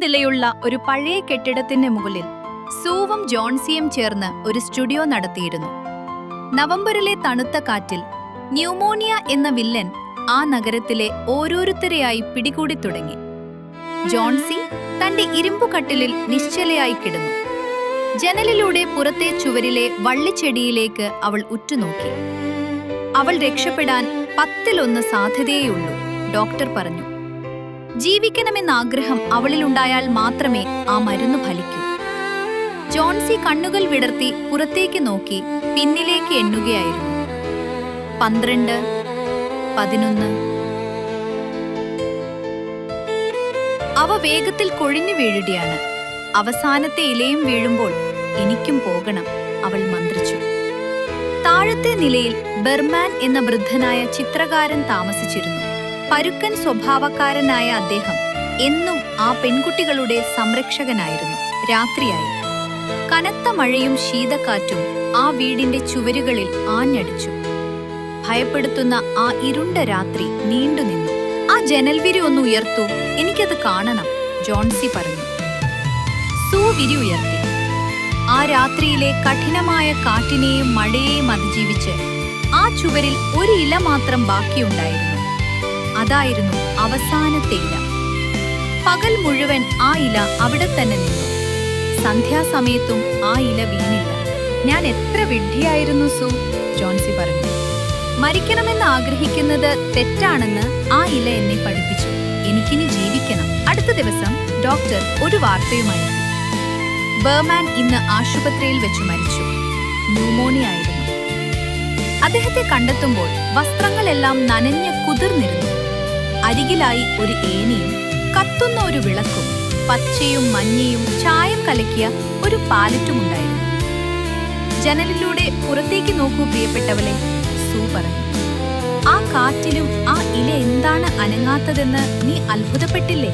നിലയുള്ള ഒരു പഴയ കെട്ടിടത്തിന്റെ മുകളിൽ സൂവും ജോൺസിയും ചേർന്ന് ഒരു സ്റ്റുഡിയോ നടത്തിയിരുന്നു. നവംബറിലെ തണുത്ത കാറ്റിൽ ന്യൂമോണിയ എന്ന വില്ലൻ ആ നഗരത്തിലെ ഓരോരുത്തരെയായി പിടികൂടി തുടങ്ങി. ജോൺസി തന്റെ ഇരുമ്പുകട്ടിലിൽ നിശ്ചലയായി കിടന്നു. ജനലിലൂടെ പുറത്തെ ചുവരിലെ വള്ളിച്ചെടിയിലേക്ക് അവൾ ഉറ്റുനോക്കി. അവൾ രക്ഷപ്പെടാൻ 10-1 സാധ്യതയേയുള്ളൂ, ഡോക്ടർ പറഞ്ഞു. ജീവിക്കണമെന്ന ആഗ്രഹം അവളിലുണ്ടായാൽ മാത്രമേ ആ മരുന്ന് ഫലിക്കൂ. ജോൺസി കണ്ണുകൾ വിടർത്തി പുറത്തേക്ക് നോക്കി പിന്നിലേക്ക് എണ്ണുകയായിരുന്നു. 12, 11. അവ വേഗത്തിൽ കൊഴിഞ്ഞു വീഴുകയാണ്. അവസാനത്തെ ഇലയും വീഴുമ്പോൾ എനിക്കും പോകണം, അവൾ മന്ത്രിച്ചു. താഴത്തെ നിലയിൽ ബർമാൻ എന്ന വൃദ്ധനായ ചിത്രകാരൻ താമസിച്ചിരുന്നു. പരുക്കൻ സ്വഭാവക്കാരനായ അദ്ദേഹം എന്നും ആ പെൺകുട്ടികളുടെ സംരക്ഷകനായിരുന്നു. രാത്രിയായി. കനത്ത മഴയും ശീതക്കാറ്റും ആ വീടിന്റെ ചുവരുകളിൽ ആഞ്ഞടിച്ചു. ഭയപ്പെടുത്തുന്ന ആ ഇരുണ്ട രാത്രി നീണ്ടുനിന്നു. ആ ജനൽവിരി ഒന്ന് ഉയർത്തൂ, എനിക്കത് കാണണം, ജോൺസി പറഞ്ഞു. സൂ വിരി ഉയർത്തി. ആ രാത്രിയിലെ കഠിനമായ കാറ്റിനെയും മഴയെയും അതിജീവിച്ച് ആ ചുവരിൽ ഒരു ഇല മാത്രം ബാക്കിയുണ്ടായിരുന്നു. അതായിരുന്നു അവസാനത്തെ ഇല. പകൽ മുഴുവൻ ആ ഇല അവിടെ തന്നെ നിന്നു. സന്ധ്യാസമയത്തും ആ ഇല വീണില്ല. ഞാൻ എത്ര വിഡ്ഢിയായിരുന്നു സൂ, ജോൺസി പറഞ്ഞു. മരിക്കണമെന്ന് ആഗ്രഹിക്കുന്നത് തെറ്റാണെന്ന് ആ ഇല എന്നെ പഠിപ്പിച്ചു. എനിക്കിനി ജീവിക്കണം. അടുത്ത ദിവസം ഡോക്ടർ ഒരു വാർത്തയുമായി. ബർമാൻ ഇന്ന് ആശുപത്രിയിൽ വെച്ചു മരിച്ചു. ന്യൂമോണിയ ആയിരുന്നു. അദ്ദേഹത്തെ കണ്ടെത്തുമ്പോൾ വസ്ത്രങ്ങളെല്ലാം നനഞ്ഞ് കുതിർന്നിരുന്നു. അരികിലായി ഒരു ഏണിയും കത്തുന്ന ഒരു വിളക്കും പച്ചയും മഞ്ഞയും ചായം കലക്കിയ ഒരു പാലറ്റുമുണ്ടായിരുന്നു. ജനലിലൂടെ പുറത്തേക്ക് നോക്കൂ പ്രിയപ്പെട്ടവളെ, സൂ പറഞ്ഞു. ആ കാറ്റിലും ആ ഇല എന്താണ് അനങ്ങാത്തതെന്ന് നീ അത്ഭുതപ്പെട്ടില്ലേ?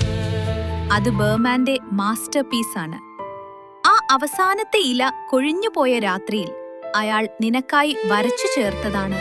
അത് ബർമാന്റെ മാസ്റ്റർ പീസാണ്. ആ അവസാനത്തെ ഇല കൊഴിഞ്ഞുപോയ രാത്രിയിൽ അയാൾ നിനക്കായി വരച്ചു ചേർത്തതാണ്